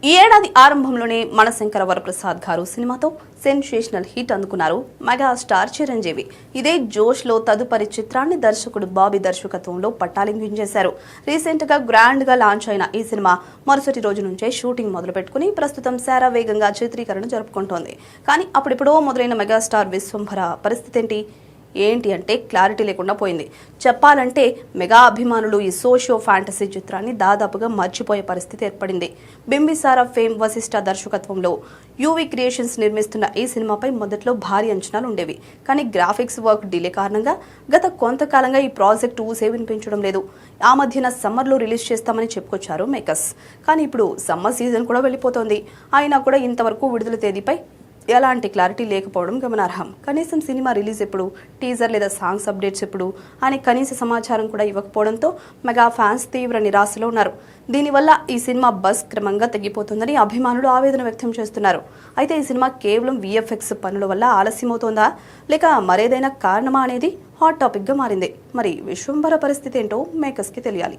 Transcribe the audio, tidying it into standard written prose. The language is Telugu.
ఈ ఏడాది ఆరంభంలోనే మనశంకర వరప్రసాద్ గారు సినిమాతో సెన్సేషనల్ హిట్ అందుకున్నారు మెగాస్టార్ చిరంజీవి. ఇదే జోష్ లో తదుపరి చిత్రాన్ని దర్శకుడు బాబీ దర్శకత్వంలో పట్టాలించేశారు. రీసెంట్ గా గ్రాండ్ గా లాంచ్ అయిన ఈ సినిమా మరుసటి రోజు నుంచే షూటింగ్ మొదలు పెట్టుకుని ప్రస్తుతం వేగంగా చిత్రీకరణ జరుపుకుంటోంది. కానీ అప్పుడిప్పుడో మొదలైన మెగాస్టార్ విశ్వంభర పరిస్థితి ఏంటి అంటే క్లారిటీ లేకుండా పోయింది. చెప్పాలంటే మెగా అభిమానులు ఈ సోషియో ఫ్యాంటసీ చిత్రాన్ని దాదాపుగా మర్చిపోయే పరిస్థితి ఏర్పడింది. బింబిసారా ఫేమ్ వశిష్ఠ దర్శకత్వంలో యూవీ క్రియేషన్స్ నిర్మిస్తున్న ఈ సినిమాపై మొదట్లో భారీ అంచనాలు ఉండేవి. కానీ గ్రాఫిక్స్ వర్క్ డిలే కారణంగా గత కొంతకాలంగా ఈ ప్రాజెక్టు ఊసే వినిపించడం లేదు. ఆ మధ్యన సమ్మర్లో రిలీజ్ చేస్తామని చెప్పుకొచ్చారు మేకర్స్. కానీ ఇప్పుడు సమ్మర్ సీజన్ కూడా వెళ్ళిపోతోంది. అయినా కూడా ఇంతవరకు విడుదల తేదీపై ఎలాంటి క్లారిటీ లేకపోవడం గమనార్హం. కనీసం సినిమా రిలీజ్ ఎప్పుడు, టీజర్ లేదా సాంగ్స్ అప్డేట్స్ ఎప్పుడు అని కనీస సమాచారం కూడా ఇవ్వకపోవడంతో మెగా ఫ్యాన్స్ తీవ్ర నిరాశలో ఉన్నారు. దీనివల్ల ఈ సినిమా బజ్ క్రమంగా తగ్గిపోతుందని అభిమానులు ఆవేదన వ్యక్తం చేస్తున్నారు. అయితే ఈ సినిమా కేవలం VFX పనుల వల్ల ఆలస్యమవుతోందా లేక మరేదైనా కారణమా అనేది హాట్ టాపిక్ గా మారింది. మరి విశ్వంభర పరిస్థితి ఏంటో మేకర్స్ కి తెలియాలి.